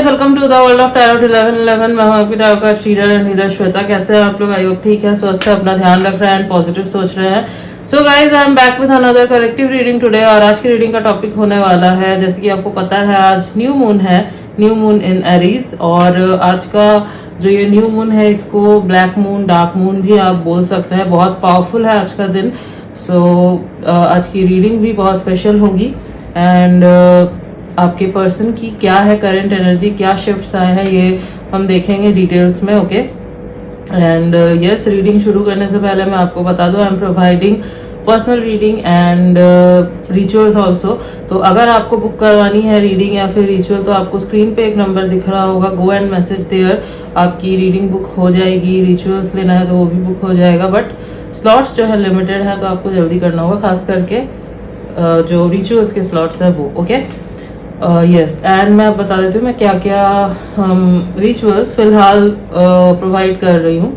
Guys, welcome to the world of tarot 1111। मैं हूं आपकी tarot card reader and healer Shweta. कैसे हैं आप लोग? आई होप ठीक है, स्वस्थ है, अपना ध्यान रख रहे हैं एंड पॉजिटिव सोच रहे हैं। So guys, I am back with another collective reading today. और आज की रीडिंग का टॉपिक होने वाला है, जैसे कि आपको पता है, आज न्यू मून है, न्यू मून इन एरीज। और आज का जो ये न्यू मून है, इसको ब्लैक मून, डार्क मून भी आप बोल सकते हैं। बहुत पावरफुल है आज का दिन। सो आज की रीडिंग भी बहुत स्पेशल होगी। एंड आपके पर्सन की क्या है करंट एनर्जी, क्या शिफ्ट्स आए हैं, ये हम देखेंगे डिटेल्स में। ओके, एंड यस, रीडिंग शुरू करने से पहले मैं आपको बता दूं, I am providing personal reading and rituals also. तो अगर आपको बुक करवानी है रीडिंग या फिर रिचुअल, तो आपको स्क्रीन पे एक नंबर दिख रहा होगा, गो एंड मैसेज देयर। आपकी रीडिंग बुक हो जाएगी। रिचुअल्स लेना है तो वो भी बुक हो जाएगा, बट स्लॉट्स जो है लिमिटेड है, तो आपको जल्दी करना होगा, खास करके जो रिचुअल्स के स्लॉट्स है वो। ओके, यस, एंड मैं आप बता देती हूँ मैं क्या क्या रिचुअल्स फिलहाल प्रोवाइड कर रही हूँ।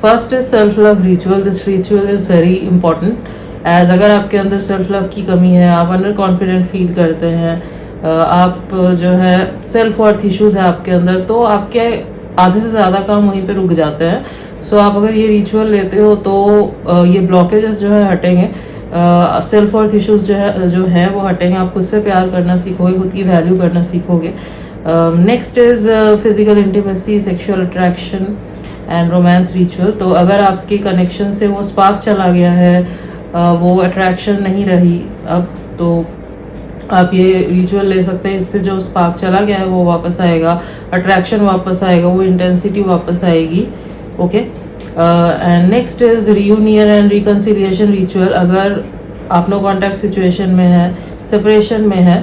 First is self love ritual. This ritual is very important as अगर आपके अंदर सेल्फ लव की कमी है, आप अंडर कॉन्फिडेंट फील करते हैं, आप जो है सेल्फ वर्थ इश्यूज है आपके अंदर, तो आपके आधे से ज़्यादा काम वहीं पे रुक जाते हैं। सो आप अगर ये रिचुअल लेते हो तो ये ब्लॉकेजेस जो है हटेंगे, सेल्फ वर्थ इश्यूज जो है वो हटेंगे। आप खुद से प्यार करना सीखोगे, खुद की वैल्यू करना सीखोगे। Next is physical intimacy, sexual attraction and romance ritual. तो अगर आपके कनेक्शन से वो स्पार्क चला गया है, वो अट्रैक्शन नहीं रही अब, तो आप ये रिचुअल ले सकते हैं। इससे जो स्पार्क चला गया है वो वापस आएगा, अट्रैक्शन वापस आएगा, वो इंटेंसिटी वापस आएगी। Okay, and next is reunion and reconciliation ritual. अगर आप नो कॉन्टैक्ट सिचुएशन में है, सेपरेशन में है,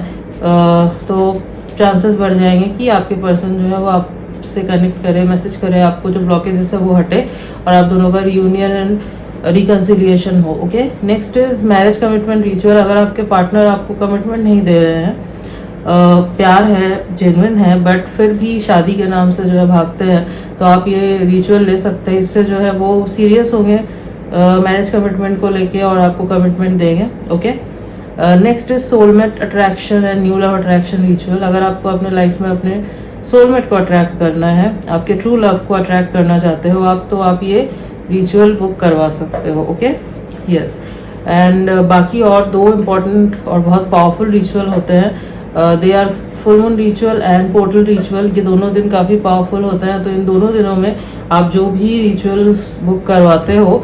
तो चांसेस बढ़ जाएंगे कि आपके पर्सन जो है वो आपसे कनेक्ट करे, मैसेज करे, आपको जो ब्लॉकेजेस है वो हटे और आप दोनों का रियूनियन एंड रिकन्सिलिएशन हो। Okay, next is marriage commitment ritual. अगर आपके पार्टनर आपको कमिटमेंट नहीं दे रहे हैं, प्यार है, जेन्युइन है, बट फिर भी शादी के नाम से जो है भागते हैं, तो आप ये रिचुअल ले सकते हैं। इससे जो है वो सीरियस होंगे मैरिज कमिटमेंट को लेके और आपको कमिटमेंट देंगे। Okay, next is soulmate attraction and new love attraction ritual. अगर आपको अपने लाइफ में अपने सोलमेट को अट्रैक्ट करना है, आपके ट्रू लव को अट्रैक्ट करना चाहते हो आप, तो आप ये रिचुअल बुक करवा सकते हो। ओके, यस, एंड बाकी और दो इम्पॉर्टेंट और बहुत पावरफुल रिचुअल होते हैं। They are full moon ritual and portal ritual. ये दोनों दिन काफ़ी पावरफुल होते हैं। तो इन दोनों दिनों में आप जो भी रिचुअल्स बुक करवाते हो,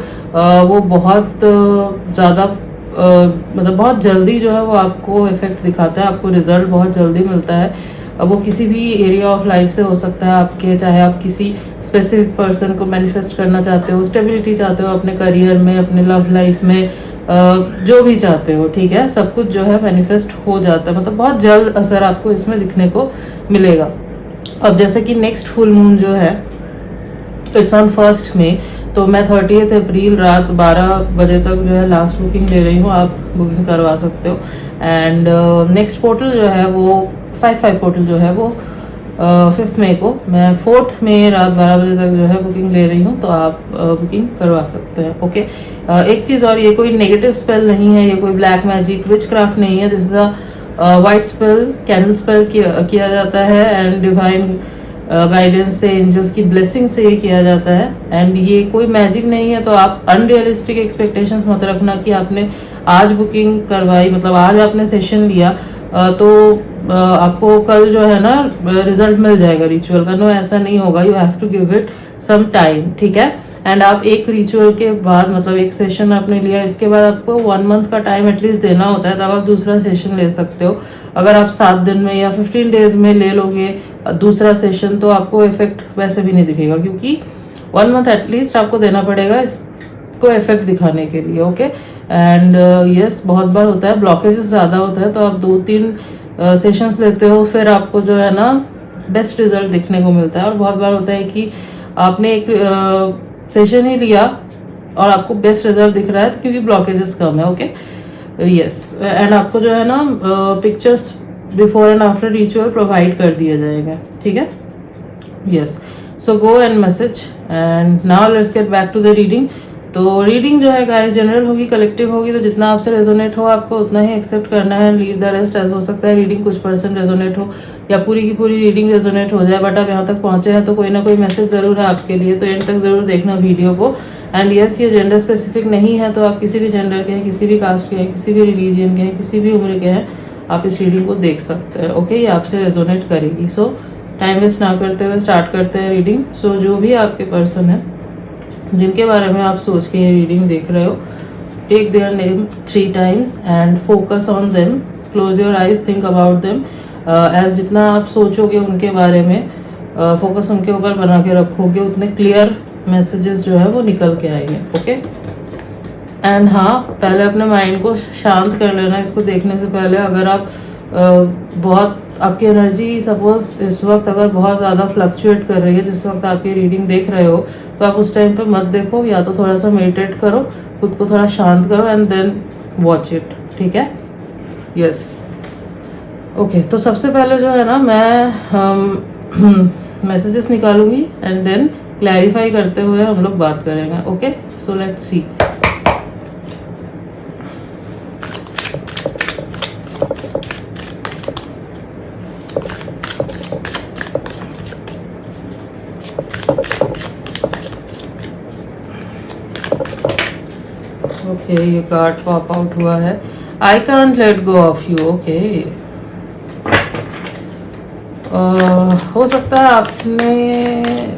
वो बहुत ज़्यादा मतलब बहुत जल्दी जो है वो आपको इफेक्ट दिखाता है, आपको रिजल्ट बहुत जल्दी मिलता है। वो किसी भी एरिया ऑफ लाइफ से हो सकता है आपके, चाहे आप किसी स्पेसिफिक पर्सन को मैनिफेस्ट करना चाहते हो, स्टेबिलिटी चाहते हो अपने करियर में, अपने लव लाइफ में, जो भी चाहते हो, ठीक है, सब कुछ जो है मैनिफेस्ट हो जाता है। मतलब बहुत जल्द असर आपको इसमें दिखने को मिलेगा। अब जैसे कि नेक्स्ट फुल मून जो है इट्स ऑन 1 मई, तो मैं 30 अप्रैल रात 12 बजे तक जो है लास्ट बुकिंग ले रही हूँ, आप बुकिंग करवा सकते हो। एंड नेक्स्ट पोर्टल जो है वो 5/5 पोर्टल जो है वो 5 मई को, मैं 4 मई रात 12 बजे तक जो है बुकिंग ले रही हूँ, तो आप बुकिंग करवा सकते हैं। ओके, एक चीज़ और, ये कोई नेगेटिव स्पेल नहीं है, ये कोई ब्लैक मैजिक विच क्राफ्ट नहीं है। This is a white spell, candle spell किया जाता है एंड डिवाइन गाइडेंस से, एंजल्स की ब्लेसिंग से ये किया जाता है। एंड ये कोई मैजिक नहीं है, तो आप अनरियलिस्टिक एक्सपेक्टेशंस मत रखना कि आपने आज बुकिंग करवाई, मतलब आज आपने सेशन लिया तो आपको कल जो है ना रिजल्ट मिल जाएगा रिचुअल का। नो, ऐसा नहीं होगा। You have to give it some time, ठीक है। एंड आप एक रिचुअल के बाद, मतलब एक सेशन आपने लिया, इसके बाद आपको 1 मंथ का टाइम एटलीस्ट देना होता है, तब आप दूसरा सेशन ले सकते हो। अगर आप 7 दिन में या 15 डेज में ले लोगे दूसरा सेशन, तो आपको इफेक्ट वैसे भी नहीं दिखेगा, क्योंकि 1 मंथ एटलीस्ट आपको देना पड़ेगा इसको इफेक्ट दिखाने के लिए। ओके, एंड यस, बहुत बार होता है ब्लॉकेजेस ज़्यादा होता है, तो आप 2-3 सेशंस लेते हो, फिर आपको जो है ना बेस्ट रिजल्ट दिखने को मिलता है। और बहुत बार होता है कि आपने एक सेशन ही लिया और आपको बेस्ट रिजल्ट दिख रहा है, तो क्योंकि ब्लॉकेजेस कम है। ओके, यस, एंड आपको जो है ना pictures before and after ritual provide कर दिए जाएंगे, ठीक है। Yes, so go and message and now let's get back to the reading. तो रीडिंग जो है गाइस जनरल होगी, कलेक्टिव होगी, तो जितना आपसे रेजोनेट हो आपको उतना ही एक्सेप्ट करना है, लीव द रेस्ट। ऐसा हो सकता है रीडिंग कुछ % रेजोनेट हो या पूरी की पूरी रीडिंग रेजोनेट हो जाए, बट आप यहाँ तक पहुंचे हैं तो कोई ना कोई मैसेज जरूर है आपके लिए, तो एंड तक जरूर देखना वीडियो को। एंड यस, ये जेंडर स्पेसिफिक नहीं है, तो आप किसी भी जेंडर के हैं, किसी भी कास्ट के हैं, किसी भी रिलीजियन के हैं, किसी भी उम्र के हैं, आप इस रीडिंग को देख सकते हैं। ओके, ये आपसे रेजोनेट करेगी। सो टाइम वेस्ट ना करते हुए स्टार्ट करते हैं रीडिंग। सो जो भी आपके पर्सन है जिनके बारे में आप सोच के ये रीडिंग देख रहे हो, take their name 3 times and focus on them, close your eyes, think about them. As जितना आप सोचोगे उनके बारे में, फोकस उनके ऊपर बना के रखोगे, उतने क्लियर मैसेजेस जो है वो निकल के आएंगे। ओके, एंड हाँ, पहले अपने माइंड को शांत कर लेना इसको देखने से पहले। अगर आप बहुत आपकी एनर्जी सपोज इस वक्त अगर बहुत ज़्यादा फ्लक्चुएट कर रही है, जिस वक्त आप ये रीडिंग देख रहे हो, तो आप उस टाइम पे मत देखो, या तो थोड़ा सा मेडिटेट करो, खुद को थोड़ा शांत करो एंड देन वॉच इट। ठीक है, यस। ओके, तो सबसे पहले जो है ना मैं मैसेजेस निकालूंगी एंड देन क्लैरिफाई करते हुए हम लोग बात करेंगे। Okay, so let's see. Okay, ये कार्ड पॉप आउट हुआ है, I can't let go of you. Okay, हो सकता है आपने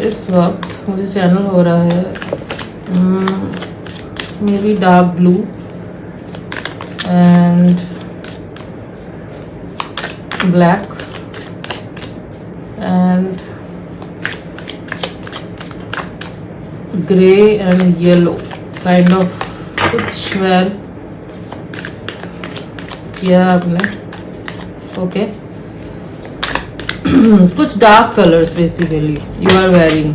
इस वक्त, मुझे चैनल हो रहा है may be dark blue and black and grey and yellow kind of कुछ वेयर किया आपने। ओके, कुछ dark colours basically you are wearing.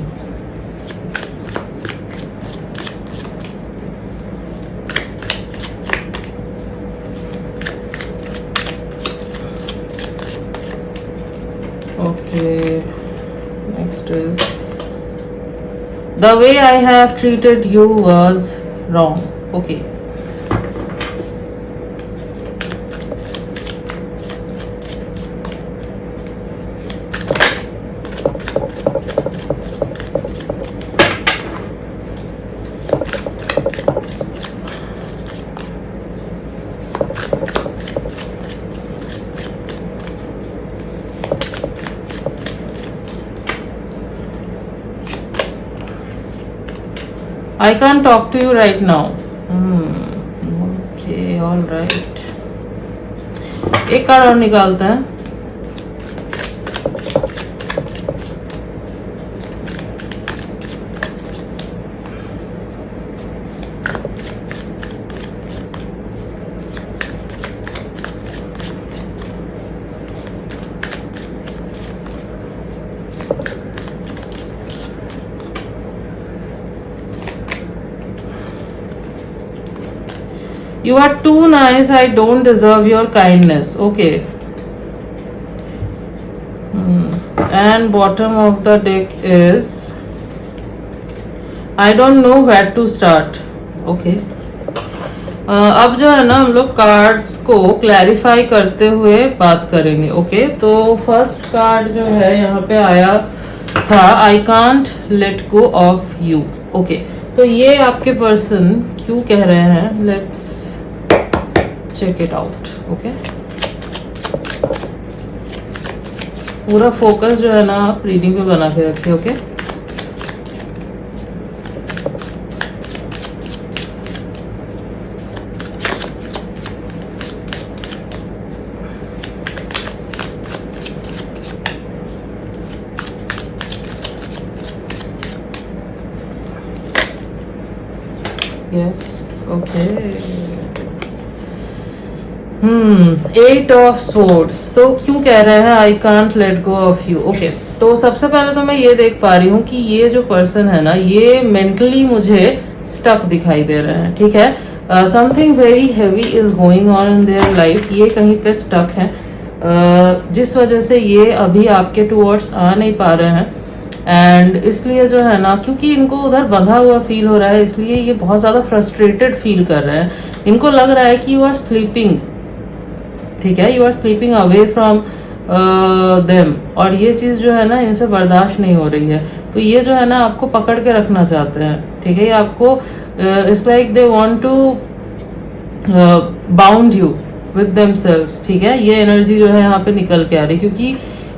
Okay, next is the way I have treated you was wrong. Okay, I can't talk to you right now. Okay, all right. एक card और निकालते हैं। You are too nice, I don't deserve your kindness. Okay. And bottom of the deck is I don't know where to start. Okay. अब जो है ना हम लोग कार्ड्स को क्लैरिफाई करते हुए बात करेंगे। ओके, तो फर्स्ट कार्ड जो है यहाँ पे आया था I can't let go of you. Okay, तो ये आपके पर्सन क्यों कह रहे हैं, let's check it out. Okay, पूरा फोकस जो है ना आप रीडिंग पे बना के रखिए। Okay, yes. Okay, 8 of swords. तो क्यों कह रहे हैं I can't let go of you. Okay, तो सबसे पहले तो मैं ये देख पा रही हूँ कि ये जो पर्सन है ना, ये मेंटली मुझे स्टक दिखाई दे रहे हैं। ठीक है, something very heavy is going on in their life. ये कहीं पे स्टक है, जिस वजह से ये अभी आपके टुवर्ड्स आ नहीं पा रहे हैं। एंड इसलिए जो है ना, क्योंकि इनको उधर बंधा हुआ फील हो रहा है, इसलिए ये बहुत ज़्यादा फ्रस्ट्रेटेड फील कर रहे हैं। इनको लग रहा है कि यू आर स्लीपिंग, ठीक है, you are sleeping away from them, और ये चीज़ जो है ना इनसे बर्दाश्त नहीं हो रही है। तो ये जो है ना आपको पकड़ के रखना चाहते हैं, ठीक है। ये आपको it's like they want to bound you with themselves, ठीक है। ये एनर्जी जो है यहाँ पे निकल के आ रही, क्योंकि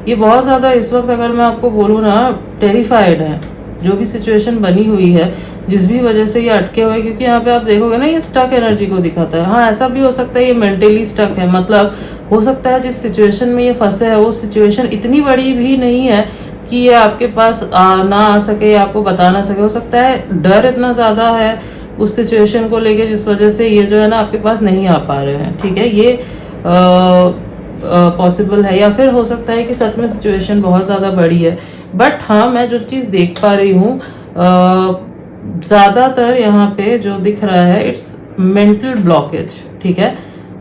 ये बहुत ज़्यादा इस वक्त, अगर मैं आपको बोलूँ ना, टेरिफाइड है। जो भी सिचुएशन बनी हुई है, जिस भी वजह से ये अटके हुए, क्योंकि यहाँ पे आप देखोगे ना ये स्टक एनर्जी को दिखाता है। हाँ, ऐसा भी हो सकता है ये मेंटली स्टक है, मतलब हो सकता है जिस सिचुएशन में ये फंसे है वो सिचुएशन इतनी बड़ी भी नहीं है कि ये आपके पास ना आ सके या आपको बता ना सके। हो सकता है डर इतना ज़्यादा है उस सिचुएशन को लेके, जिस वजह से ये जो है ना आपके पास नहीं आ पा रहे हैं, ठीक है। ये पॉसिबल है, या फिर हो सकता है कि सच में सिचुएशन बहुत ज़्यादा बड़ी है। बट हाँ, मैं जो चीज़ देख पा रही हूँ, ज़्यादातर यहाँ पे जो दिख रहा है इट्स मेंटल ब्लॉकेज, ठीक है।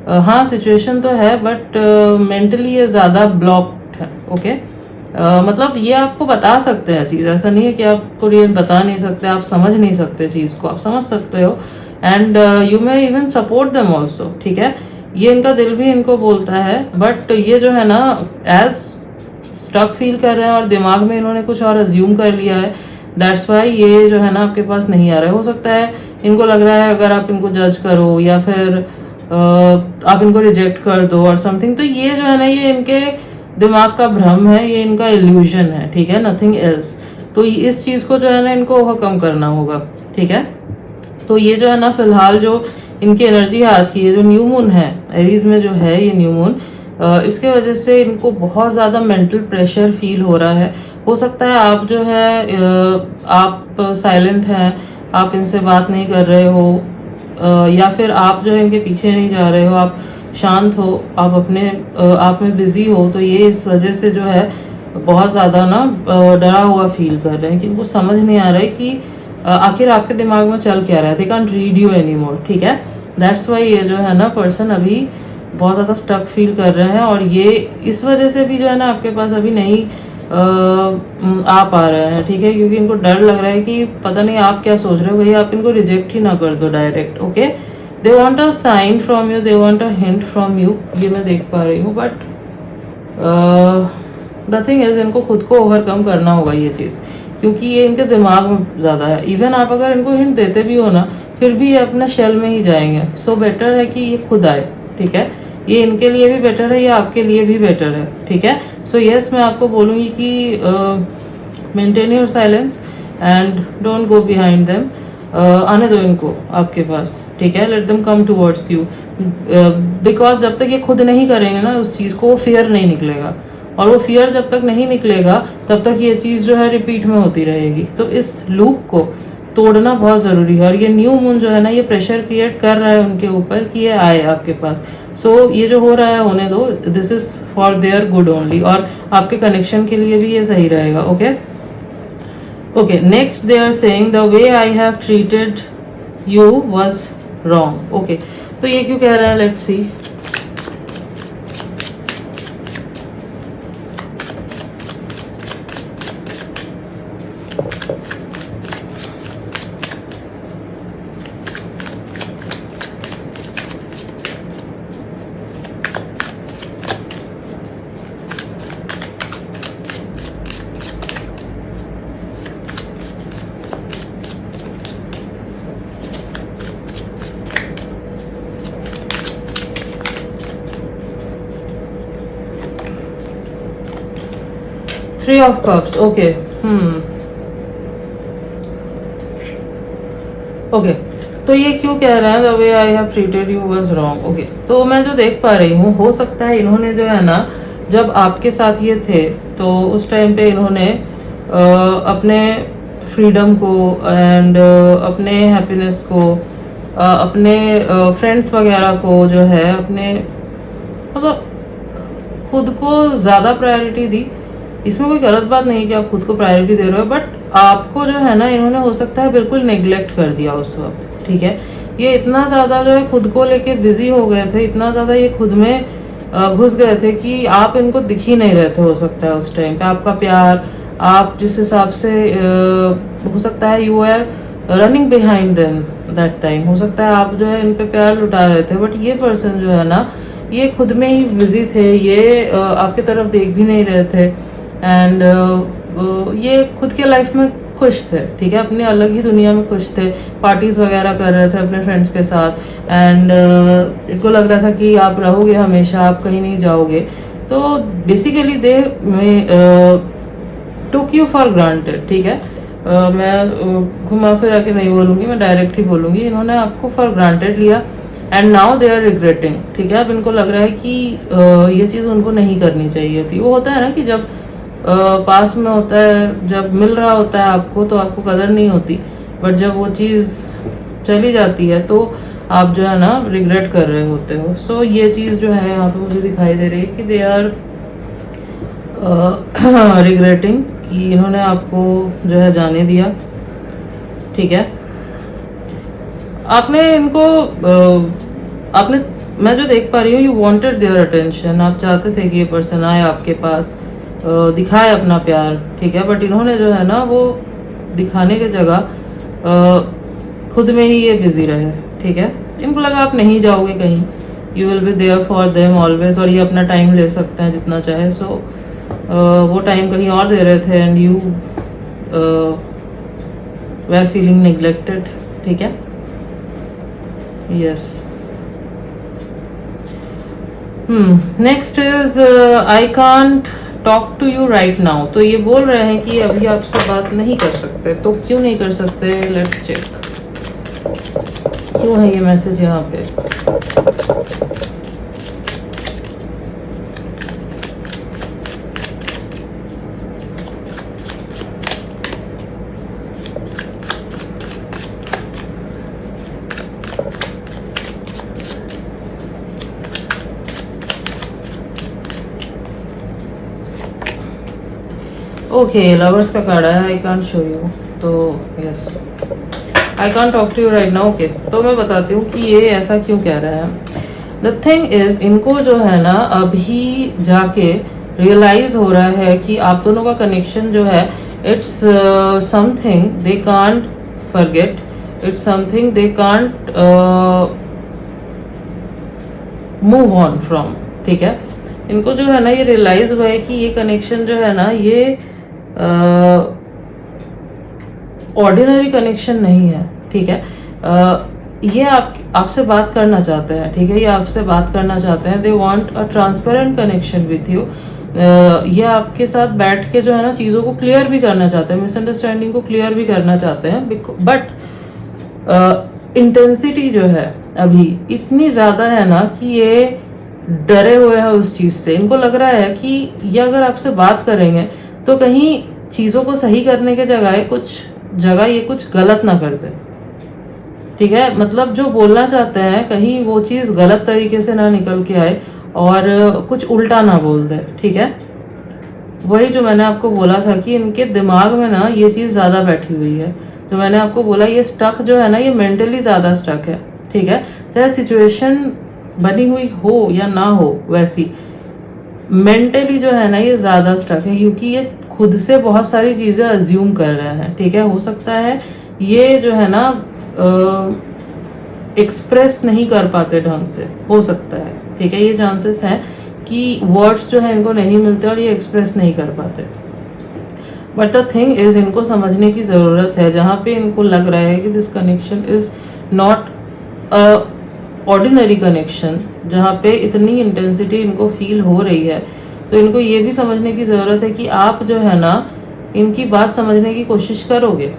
हाँ, सिचुएशन तो है बट मेंटली ये ज़्यादा ब्लॉक्ड है, ओके। मतलब ये आपको बता सकते हैं चीज़, ऐसा नहीं है कि आपको ये बता नहीं सकते, आप समझ नहीं सकते चीज़ को, आप समझ सकते हो। And you may even support them also, ठीक है। ये इनका दिल भी इनको बोलता है, बट ये जो है ना एज स्टक फील कर रहे हैं और दिमाग में इन्होंने कुछ और अज्यूम कर लिया है। दैट्स वाई ये जो है ना आपके पास नहीं आ रहा है। हो सकता है इनको लग रहा है अगर आप इनको जज करो या फिर आप इनको रिजेक्ट कर दो और समथिंग, तो ये जो है ना ये इनके दिमाग का भ्रम है, ये इनका इल्यूजन है, ठीक है, नथिंग एल्स। तो इस चीज़ को जो है ना इनको ओवरकम करना होगा, ठीक है। तो ये जो है ना फिलहाल जो इनकी एनर्जी है आज की, ये जो न्यू मून है एरीज में जो है ये न्यू मून, इसके वजह से इनको बहुत ज़्यादा मेंटल प्रेशर फील हो रहा है। हो सकता है आप जो है आप साइलेंट हैं, आप इनसे बात नहीं कर रहे हो, या फिर आप जो है इनके पीछे नहीं जा रहे हो, आप शांत हो, आप अपने आप में बिजी हो। तो ये इस वजह से जो है बहुत ज़्यादा ना डरा हुआ फील कर रहे हैं, कि इनको समझ नहीं आ रहा है कि आखिर आपके दिमाग में चल क्या रहा है। They can't read you any more, ठीक है। दैट्स वाई ये जो है ना पर्सन अभी बहुत ज़्यादा स्टक फील कर रहे हैं, और ये इस वजह से भी जो है ना आपके पास अभी नहीं आ पा रहे हैं, ठीक है, क्योंकि इनको डर लग रहा है कि पता नहीं आप क्या सोच रहे हो, कहीं आप इनको रिजेक्ट ही ना कर दो direct, okay. They want a sign from you, they want a hint from you, ये मैं देख पा रही हूँ। बट द थिंग इज इनको खुद को ओवरकम करना होगा ये चीज़, क्योंकि ये इनके दिमाग में ज़्यादा है। इवन आप अगर इनको हिंट देते भी हो ना, फिर भी ये अपने शेल में ही जाएंगे। सो बेटर है कि ये खुद आए, ठीक है। ये इनके लिए भी बेटर है, ये आपके लिए भी बेटर है, ठीक है। सो यस, मैं आपको बोलूँगी कि maintain your silence and don't go behind them. आने दो इनको आपके पास, ठीक है। Let them come towards you, because जब तक ये खुद नहीं करेंगे ना उस चीज़ को, वो फियर नहीं निकलेगा, और वो फियर जब तक नहीं निकलेगा तब तक ये चीज़ जो है रिपीट में होती रहेगी। तो इस लूप को तोड़ना बहुत ज़रूरी है, और ये न्यू मून जो है ना ये प्रेशर क्रिएट कर रहा है उनके ऊपर कि ये आए आपके पास। सो ये जो हो रहा है होने दो, this is for their good only, और आपके कनेक्शन के लिए भी ये सही रहेगा, okay. Okay, next they are saying the way I have treated you was wrong, okay. तो ये क्यों कह रहे हैं, let's see. Three of cups, okay. Okay, तो ये क्यों कह रहे हैं the way I have treated you was wrong, okay. तो मैं जो देख पा रही हूँ, हो सकता है इन्होंने जो है ना जब आपके साथ ये थे तो उस टाइम पे इन्होंने अपने फ्रीडम को एंड अपने हैप्पीनेस को, अपने फ्रेंड्स वगैरह को जो है, अपने मतलब खुद को ज़्यादा प्रायोरिटी दी। इसमें कोई गलत बात नहीं कि आप खुद को प्रायोरिटी दे रहे हो, बट आपको जो है ना इन्होंने हो सकता है बिल्कुल नेग्लेक्ट कर दिया उस वक्त, ठीक है। ये इतना ज़्यादा जो है खुद को लेके बिजी हो गए थे, इतना ज़्यादा ये खुद में घुस गए थे कि आप इनको दिख ही नहीं रहे थे। हो सकता है उस टाइम पे आपका प्यार, आप जिस हिसाब से हो सकता है you are running behind them that time, हो सकता है आप जो है इन पे प्यार लुटा रहे थे, बट ये पर्सन जो है ना ये खुद में ही बिजी थे, ये आपकी तरफ देख भी नहीं रहे थे, एंड ये खुद के लाइफ में खुश थे, ठीक है, अपनी अलग ही दुनिया में खुश थे, पार्टीज वगैरह कर रहे थे अपने फ्रेंड्स के साथ, एंड इनको लग रहा था कि आप रहोगे हमेशा, आप कहीं नहीं जाओगे। तो basically they took you for granted, ठीक है, मैं घुमा फिरा के नहीं बोलूंगी, मैं डायरेक्ट ही बोलूंगी, इन्होंने आपको फॉर ग्रांटेड लिया and now they are regretting, ठीक है। अब इनको लग रहा है कि ये चीज़ उनको नहीं करनी चाहिए थी। वो होता है ना कि जब पास में होता है, जब मिल रहा होता है आपको तो आपको कदर नहीं होती, बट जब वो चीज़ चली जाती है तो आप जो है ना रिग्रेट कर रहे होते हो। सो ये चीज़ जो है यहाँ पे मुझे दिखाई दे रही है कि दे आर रिग्रेटिंग कि इन्होंने आपको जो है जाने दिया, ठीक है। आपने इनको आपने मैं जो देख पा रही हूँ, यू वांटेड देयर अटेंशन, आप चाहते थे कि ये पर्सन आए आपके पास, दिखाए अपना प्यार, ठीक है, बट इन्होंने जो है ना वो दिखाने की जगह खुद में ही ये बिजी रहे, ठीक है। इनको लगा आप नहीं जाओगे कहीं, you will be there for them always, और ये अपना टाइम ले सकते हैं जितना चाहे। सो वो टाइम कहीं और दे रहे थे and you way are feeling neglected, ठीक है, yes. Next is I can't talk to you right now. तो ये बोल रहे हैं कि अभी आपसे बात नहीं कर सकते, तो क्यों नहीं कर सकते, लेट्स चेक, क्यों है ये मैसेज यहाँ पे। ओके, लवर्स का कार्ड है, आई कांट शो यू, तो yes, I can't talk to you right now. Okay, तो मैं बताती हूँ कि ये ऐसा क्यों कह रहा है। द थिंग इज, इनको जो है ना अभी जाके रियलाइज हो रहा है कि आप दोनों का कनेक्शन जो है it's something they can't forget, it's something they can't move on from, ठीक है। इनको जो है ना ये रियलाइज हुआ है कि ये कनेक्शन जो है ना ये ऑर्डिनरी कनेक्शन नहीं है, ठीक है। ये आपसे बात करना चाहते हैं, ठीक है, ये आपसे बात करना चाहते हैं, they want a transparent connection with you. ये आपके साथ बैठ के जो है ना चीज़ों को क्लियर भी करना चाहते हैं, मिसअंडरस्टैंडिंग को क्लियर भी करना चाहते हैं, बट इंटेंसिटी जो है अभी इतनी ज़्यादा है ना कि ये डरे हुए हैं उस चीज़ से। इनको लग रहा है कि ये अगर आपसे बात करेंगे तो कहीं चीज़ों को सही करने के जगह ये कुछ गलत ना कर दे, ठीक है। मतलब जो बोलना चाहते हैं कहीं वो चीज़ गलत तरीके से ना निकल के आए और कुछ उल्टा ना बोल दे, ठीक है। वही जो मैंने आपको बोला था कि इनके दिमाग में ना ये चीज़ ज़्यादा बैठी हुई है, जो मैंने आपको बोला, ये स्टक जो है ना ये मेंटली ज़्यादा स्टक है, ठीक है। चाहे सिचुएशन बनी हुई हो या ना हो, वैसी मेंटली जो है ना ये ज़्यादा स्टक है, क्योंकि ये खुद से बहुत सारी चीज़ें अज्यूम कर रहे हैं, ठीक है। हो सकता है ये जो है ना एक्सप्रेस नहीं कर पाते ढंग से, हो सकता है, ठीक है। ये चांसेस है कि वर्ड्स जो है इनको नहीं मिलते और ये एक्सप्रेस नहीं कर पाते, बट द थिंग इज इनको समझने की ज़रूरत है। जहाँ पे इनको लग रहा है कि this connection is not a ordinary connection, जहाँ पे इतनी इंटेंसिटी इनको फील हो रही है, तो इनको ये भी समझने की ज़रूरत है कि आप जो है ना इनकी बात समझने की कोशिश करोगे,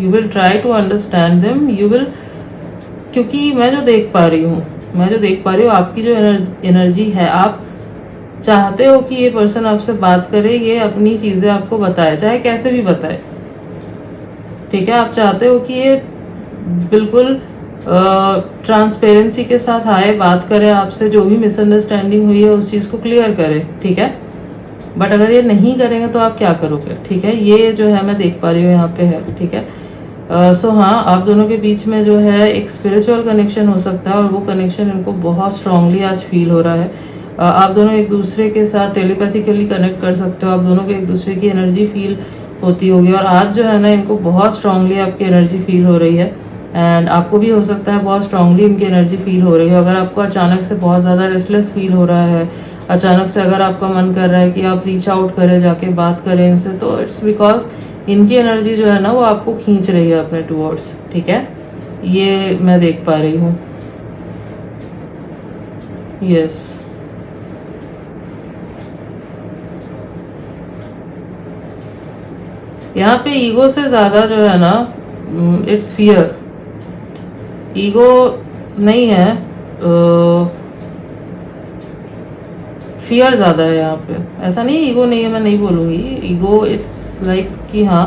you will try to understand them, you will, क्योंकि मैं जो देख पा रही हूँ आपकी जो एनर्जी है, आप चाहते हो कि ये पर्सन आपसे बात करे, ये अपनी चीज़ें आपको बताए, चाहे कैसे भी बताए, ठीक है। आप चाहते हो कि ये बिल्कुल ट्रांसपेरेंसी के साथ आए, बात करे आपसे, जो भी मिसअंडरस्टैंडिंग हुई है उस चीज़ को क्लियर करे, ठीक है। बट अगर ये नहीं करेंगे तो आप क्या करोगे, ठीक है। ये जो है मैं देख पा रही हूँ यहाँ पे है, ठीक है। सो हाँ, आप दोनों के बीच में जो है एक स्पिरिचुअल कनेक्शन हो सकता है और वो कनेक्शन इनको बहुत स्ट्रांगली आज फील हो रहा है। आप दोनों एक दूसरे के साथ टेलीपैथिकली कनेक्ट कर सकते हो, आप दोनों को एक दूसरे की एनर्जी फील होती होगी। और आज जो है ना इनको बहुत स्ट्रांगली आपकी एनर्जी फील हो रही है, एंड आपको भी हो सकता है बहुत स्ट्रांगली इनकी एनर्जी फील हो रही है। अगर आपको अचानक से बहुत ज़्यादा रेस्टलेस फील हो रहा है, अचानक से अगर आपका मन कर रहा है कि आप रीच आउट करें, जाके बात करें इनसे, तो इट्स बिकॉज इनकी एनर्जी जो है ना वो आपको खींच रही है अपने टूवर्ड्स। ठीक है, ये मैं देख पा रही हूँ। यस, यहाँ पे ईगो से ज्यादा जो है ना इट्स फियर। ईगो नहीं है, फियर ज्यादा है यहाँ पे। ऐसा नहीं ईगो नहीं है, मैं नहीं बोलूंगी ईगो, इट्स लाइक कि हाँ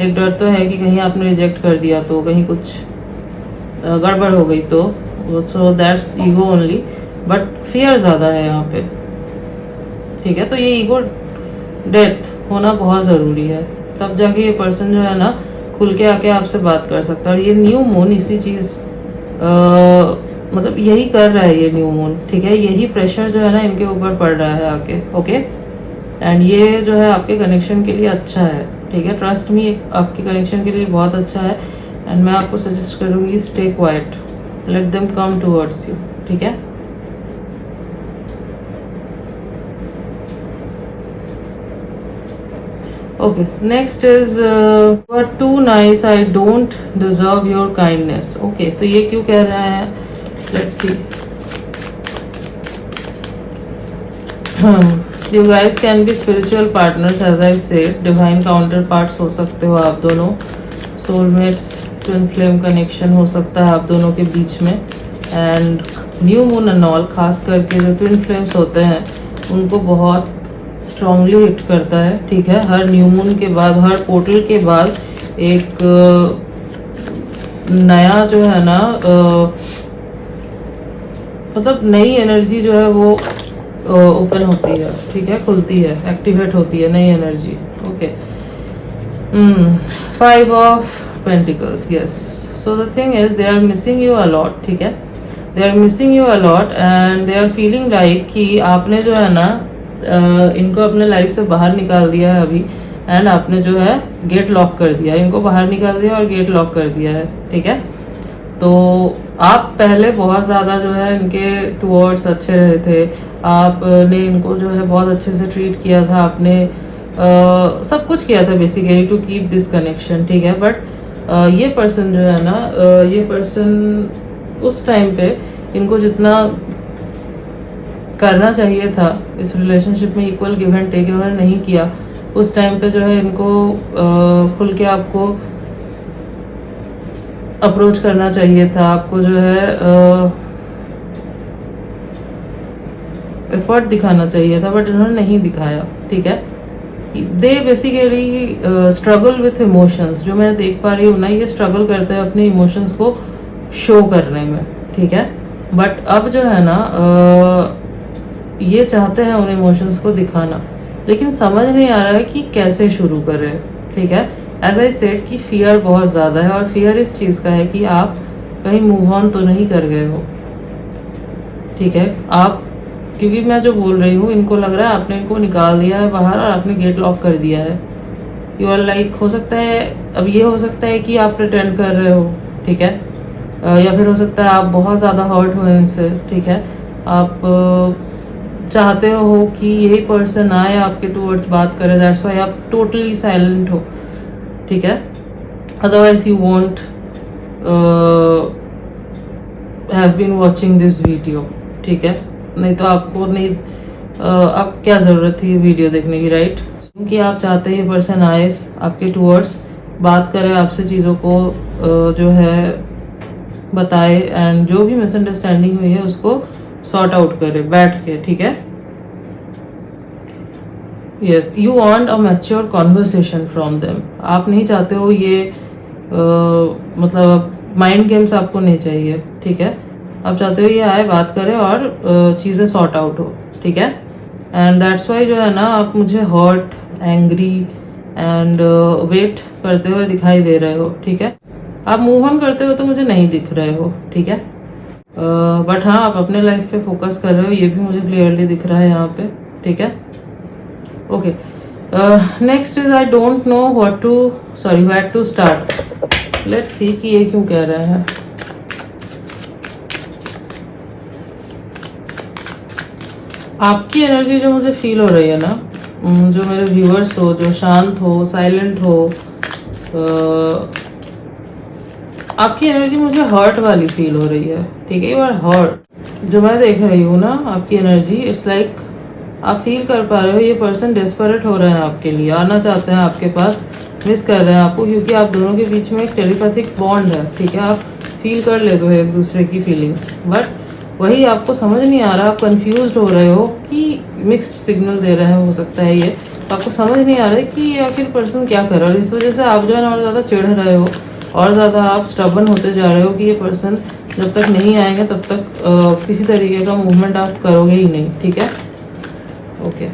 एक डर तो है कि कहीं आपने रिजेक्ट कर दिया तो, कहीं कुछ गड़बड़ हो गई तो, so that's ego only. But fear ज्यादा है यहाँ पे। ठीक है, तो ये ईगो डेथ होना बहुत ज़रूरी है, तब जाके ये पर्सन जो है ना खुल के आके आपसे बात कर सकता है। और ये न्यू मून इसी चीज़ मतलब यही कर रहा है ये न्यू मून। ठीक है, यही प्रेशर जो है ना इनके ऊपर पड़ रहा है आके। ओके, एंड ये जो है आपके कनेक्शन के लिए अच्छा है। ठीक है, ट्रस्ट मी, आपके कनेक्शन के लिए बहुत अच्छा है। एंड मैं आपको सजेस्ट करूँगी stay quiet, let them come towards you. ठीक है, okay, next is you are too nice, I don't deserve your kindness. Okay, तो ये क्यों कह रहा है, let's see. You guys can be spiritual partners, as I said, divine counterparts हो सकते हो आप दोनों, soulmates, twin flame connection हो सकता है आप दोनों के बीच में। And new moon and all, खास करके जो ट्विन फ्लेम्स होते हैं उनको बहुत स्ट्रांगली हिट करता है। ठीक है, हर न्यू मून के बाद, हर पोर्टल के बाद एक नया जो है ना मतलब नई एनर्जी जो है वो ओपन होती है। ठीक है, खुलती है, एक्टिवेट होती है नई energy. Okay, 5 of pentacles, yes. So the thing is they are missing you a lot. ठीक है, they are missing you a lot and they are feeling like कि आपने जो है ना इनको अपने लाइफ से बाहर निकाल दिया है अभी, एंड आपने जो है गेट लॉक कर दिया, इनको बाहर निकाल दिया और गेट लॉक कर दिया है। ठीक है, तो आप पहले बहुत ज़्यादा जो है इनके टूवर्ड्स अच्छे रहे थे, आपने इनको जो है बहुत अच्छे से ट्रीट किया था, आपने सब कुछ किया था basically to keep this connection. ठीक है, बट ये पर्सन जो है ना ये पर्सन उस टाइम पे इनको जितना करना चाहिए था इस रिलेशनशिप में, इक्वल गिव एंड टेक, इन्होंने नहीं किया। उस टाइम पे जो है इनको खुल के आपको अप्रोच करना चाहिए था, आपको जो है एफर्ट दिखाना चाहिए था, बट इन्होंने नहीं दिखाया। ठीक है, they basically struggle with emotions. जो मैं देख पा रही हूँ ना, ये स्ट्रगल करते हैं अपने इमोशंस को शो करने में। ठीक है, बट अब जो है ना ये चाहते हैं उन इमोशंस को दिखाना, लेकिन समझ नहीं आ रहा है कि कैसे शुरू करें। ठीक है, एज आई सेड कि फियर बहुत ज़्यादा है, और फियर इस चीज़ का है कि आप कहीं मूव ऑन तो नहीं कर गए हो। ठीक है, आप, क्योंकि मैं जो बोल रही हूँ इनको लग रहा है आपने इनको निकाल दिया है बाहर और आपने गेट लॉक कर दिया है। यू आर लाइक, हो सकता है अब ये हो सकता है कि आप प्रिटेंड कर रहे हो। ठीक है, या फिर हो सकता है आप बहुत ज़्यादा हर्ट हुए इनसे। ठीक है, आप चाहते हो कि यही पर्सन आए आपके टूवर्ड्स बात करे, दैट्स वाई आप टोटली साइलेंट हो। ठीक है, otherwise you won't have been watching this video. ठीक है, नहीं तो आपको नहीं अब क्या ज़रूरत थी वीडियो देखने की, राइट? क्योंकि आप चाहते हैं ये पर्सन आए आपके टूवर्ड्स, बात करे आपसे, चीज़ों को जो है बताए, एंड जो भी मिसअंडरस्टैंडिंग हुई है उसको सॉर्ट आउट करे बैठ के। ठीक है, yes, you want a mature conversation from them. आप नहीं चाहते हो ये मतलब माइंड गेम्स आपको नहीं चाहिए। ठीक है, आप चाहते हो ये आए, बात करे और चीज़ें सॉर्ट आउट हो। ठीक है, एंड दैट्स वाई जो है ना आप मुझे हर्ट, एंग्री एंड वेट करते हुए दिखाई दे रहे हो। ठीक है, आप मूव ऑन करते हो तो मुझे नहीं दिख रहे हो। ठीक है, बट हाँ आप अपने लाइफ पे फोकस कर रहे हो, ये भी मुझे क्लियरली दिख रहा है यहाँ पे। ठीक है, okay, next is I don't know where to start. Let's see कि ये क्यों कह रहे हैं। आपकी एनर्जी जो मुझे फील हो रही है ना, जो मेरे व्यूअर्स हो, जो शांत हो, साइलेंट हो, आपकी एनर्जी मुझे हर्ट वाली फील हो रही है। ठीक है, यू आर हर्ट। जो मैं देख रही हूँ ना आपकी एनर्जी, इट्स लाइक आप फील कर पा रहे हो ये पर्सन डेस्परेट हो रहे हैं आपके लिए, आना चाहते हैं आपके पास, मिस कर रहे हैं आपको, क्योंकि आप दोनों के बीच में एक टेलीपैथिक बॉन्ड है। ठीक है, आप फील कर लेते हो एक दूसरे की फीलिंग्स, बट वही आपको समझ नहीं आ रहा, आप कंफ्यूज हो रहे हो कि मिक्स्ड सिग्नल दे रहे हैं, हो सकता है ये, तो आपको समझ नहीं आ रहा है कि ये आखिर पर्सन क्या कर रहा है, और इस वजह से आप जो है ना और ज़्यादा चिढ़ रहे हो, और ज़्यादा आप स्टबन होते जा रहे हो कि ये पर्सन जब तक नहीं आएंगे तब तक किसी तरीके का मूवमेंट आप करोगे ही नहीं। ठीक है, okay.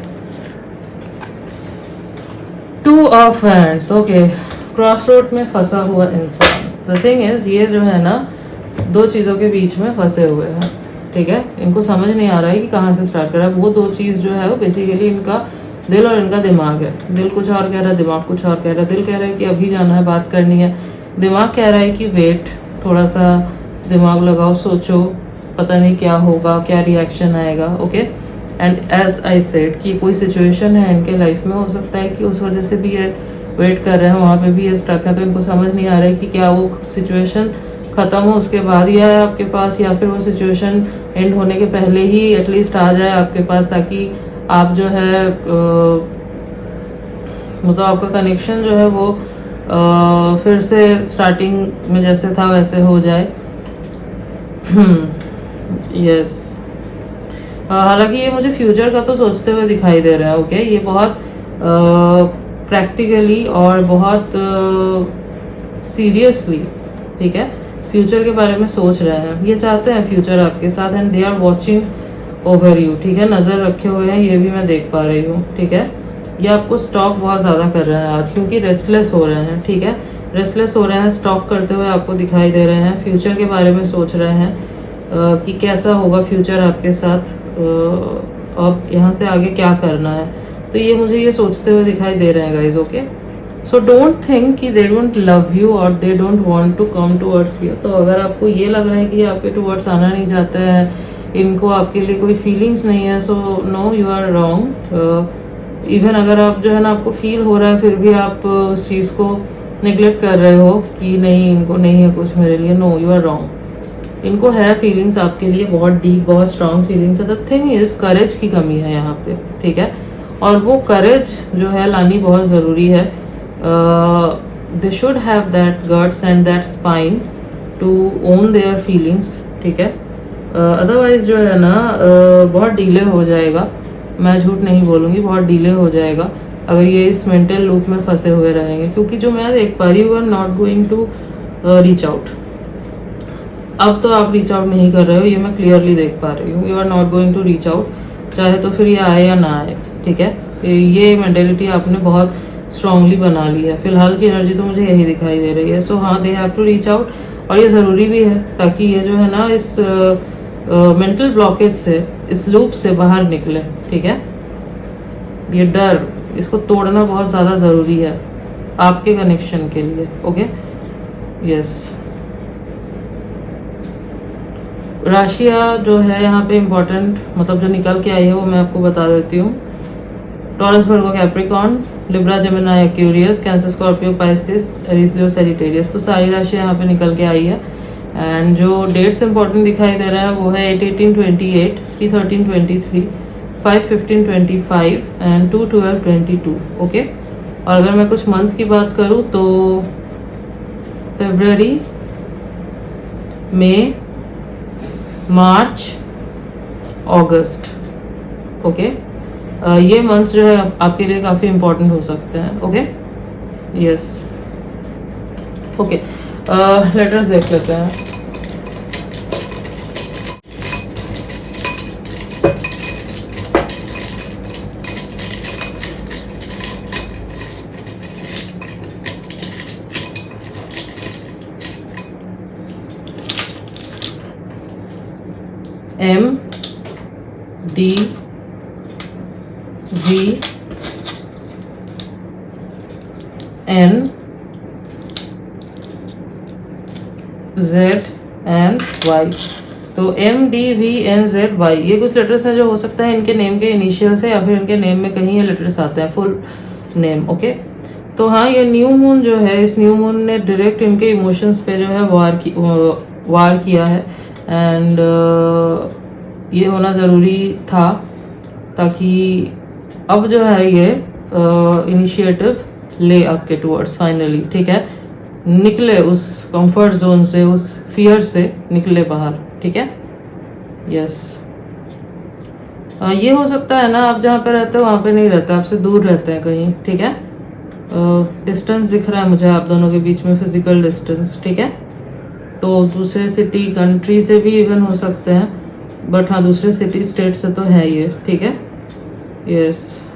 Two of friends, okay. Cross road में फंसा हुआ इंसान। द थिंग इज, ये जो है ना दो चीज़ों के बीच में फंसे हुए हैं। ठीक है, इनको समझ नहीं आ रहा है कि कहाँ से स्टार्ट करा। वो दो चीज़ जो है वो बेसिकली इनका दिल और इनका दिमाग है। दिल कुछ और कह रहा है, दिमाग कुछ और कह रहा है। दिल कह रहा है कि अभी जाना है, बात करनी है। दिमाग कह रहा है कि वेट, थोड़ा सा दिमाग लगाओ, सोचो, पता नहीं क्या होगा, क्या रिएक्शन आएगा। Okay, and as I said कि कोई सिचुएशन है इनके लाइफ में, हो सकता है कि उस वजह से भी ये वेट कर रहे हैं, वहाँ पे भी ये स्टक है, तो इनको समझ नहीं आ रहा है कि क्या वो सिचुएशन ख़त्म हो उसके बाद ही आए आपके पास, या फिर वो सिचुएशन एंड होने के पहले ही एटलीस्ट आ जाए आपके पास, ताकि आप जो है मतलब आपका कनेक्शन जो है वो फिर से स्टार्टिंग में जैसे था वैसे हो जाए। यस, हालांकि ये मुझे फ्यूचर का तो सोचते हुए दिखाई दे रहा है। ओके, ये बहुत प्रैक्टिकली और बहुत सीरियसली, ठीक है, फ्यूचर के बारे में सोच रहे हैं। ये चाहते हैं फ्यूचर आपके साथ, and they are watching over you. ठीक है, नज़र रखे हुए हैं, ये भी मैं देख पा रही हूँ। ठीक है, ये आपको स्टॉक बहुत ज़्यादा कर रहे हैं आज, क्योंकि रेस्टलेस हो रहे हैं। ठीक है, रेस्टलेस हो रहे हैं, स्टॉक करते हुए आपको दिखाई दे रहे हैं, फ्यूचर के बारे में सोच रहे हैं कि कैसा होगा फ्यूचर आपके साथ, अब यहाँ से आगे क्या करना है। तो ये मुझे ये सोचते हुए दिखाई दे रहे हैं guys. Okay, so don't think कि दे डोंट लव यू और they don't want to come towards you. तो अगर आपको ये लग रहा है कि आपके टूवर्ड्स आना नहीं चाहते हैं, इनको आपके लिए कोई फीलिंग्स नहीं है, so no, you are wrong. Even अगर आप जो है ना आपको फील हो रहा है, फिर भी आप उस चीज़ को निगलेक्ट कर रहे हो कि नहीं, इनको नहीं है कुछ मेरे लिए, नो, यू आर रॉन्ग। इनको है फीलिंग्स आपके लिए, बहुत डीप, बहुत स्ट्रांग फीलिंग्स है। द थिंग इज, करेज की कमी है यहाँ पे। ठीक है, और वो करेज जो है लानी बहुत ज़रूरी है। They should have that guts and that spine to own their feelings. ठीक है, अदरवाइज जो है ना बहुत डिले हो जाएगा। मैं झूठ नहीं बोलूँगी, बहुत डिले हो जाएगा अगर ये इस मेंटल लूप में फंसे हुए रहेंगे, क्योंकि जो मैं देख पा रही हूँ, are not going to reach out. अब तो आप रीच आउट नहीं कर रहे हो, ये मैं क्लियरली देख पा रही हूँ। You are not going to reach out, चाहे तो फिर ये आए या ना आए। ठीक है, ये मेंटेलिटी आपने बहुत स्ट्रांगली बना ली है। फिलहाल की एनर्जी तो मुझे यही दिखाई दे रही है। सो हाँ, they have to reach out, और ये ज़रूरी भी है, ताकि ये जो है ना इस मेंटल ब्लॉकेज से, इस लूप से बाहर निकले। ठीक है, ये डर, इसको तोड़ना बहुत ज़्यादा ज़रूरी है आपके कनेक्शन के लिए। Okay, yes. राशिया जो है यहाँ पे इम्पोर्टेंट, मतलब जो निकल के आई है वो मैं आपको बता देती हूँ। Taurus, Virgo, Capricorn, Libra, Gemini, Aquarius, Cancer, Scorpio, Pisces, Aries, Leo, Sagittarius. तो सारी राशियाँ यहाँ पे निकल के आई है। एंड जो डेट्स इंपॉर्टेंट दिखाई दे रहा है वो है 8/18/28, 3/13/23, 5/15/25 एंड 2/12/22। ओके, और अगर मैं कुछ मंथ्स की बात करूँ तो फरवरी, मई, मार्च, अगस्त। ओके, ये मंथ्स जो है आपके लिए काफ़ी इम्पोर्टेंट हो सकते हैं। Okay, yes. ओके, लेटर्स देख लेते हैं। M, D, V, N Z and Y. तो M D V N Z Y ये कुछ लेटर्स हैं जो हो सकता है इनके नेम के इनिशियल्स है या फिर इनके नेम में कहीं ये लेटर्स आते हैं, फुल नेम। ओके, तो हाँ, ये न्यू मून जो है, इस न्यू मून ने डायरेक्ट इनके इमोशंस पे जो है वार किया है। एंड ये होना ज़रूरी था ताकि अब जो है ये इनिशिएटिव ले आपके टुवर्ड्स फाइनली, ठीक है, निकले उस कंफर्ट जोन से, उस फियर से निकले बाहर, ठीक है। यस, ये हो सकता है ना आप जहाँ पे रहते हो वहाँ पे नहीं रहते, आपसे दूर रहते हैं कहीं, ठीक है। डिस्टेंस दिख रहा है मुझे आप दोनों के बीच में, फिजिकल डिस्टेंस, ठीक है। तो दूसरे सिटी कंट्री से भी इवन हो सकते हैं, बट हाँ दूसरे सिटी स्टेट से तो है ये, ठीक है। यस,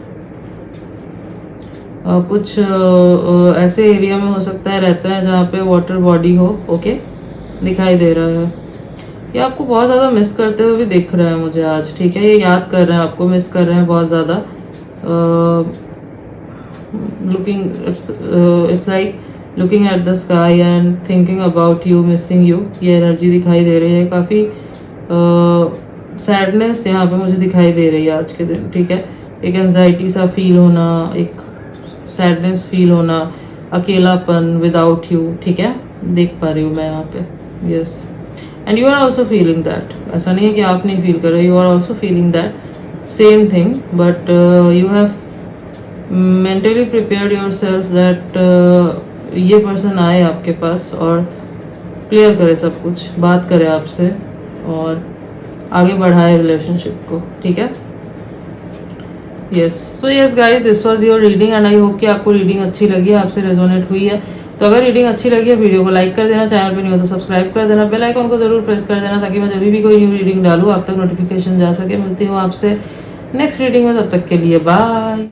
कुछ ऐसे एरिया में हो सकता है रहते हैं जहाँ पे वाटर बॉडी हो। ओके, दिखाई दे रहा है। ये आपको बहुत ज़्यादा मिस करते हुए भी दिख रहा है मुझे आज, ठीक है। ये याद कर रहे हैं, आपको मिस कर रहे हैं बहुत ज़्यादा। Looking it's like looking at the sky and thinking about you, missing you, ये एनर्जी दिखाई दे रही है। काफ़ी सैडनेस यहाँ पे मुझे दिखाई दे रही है आज के दिन, ठीक है। एक एंजाइटी सा फील होना, एक सैडनेस फील होना, अकेलापन विदाउट यू, ठीक है, देख पा रही हूँ मैं यहाँ पे। Yes, and you are also feeling that. ऐसा नहीं है कि आप नहीं फील कर रहे, you are also feeling that same thing, but you have mentally prepared yourself that ये पर्सन आए आपके पास और क्लियर करे सब कुछ, बात करे आपसे और आगे बढ़ाए रिलेशनशिप को, ठीक है। Yes, so yes guys, this was your reading and I hope कि आपको रीडिंग अच्छी लगी है, आपसे रेजोनेट हुई है। तो अगर रीडिंग अच्छी लगी है, वीडियो को लाइक कर देना, चैनल पे नहीं हो तो सब्सक्राइब कर देना, बेल आइकन को जरूर प्रेस कर देना ताकि मैं जब भी कोई न्यू रीडिंग डालूँ आप तक नोटिफिकेशन जा सके। मिलती हूँ आपसे नेक्स्ट रीडिंग में, तब तक के लिए बाय।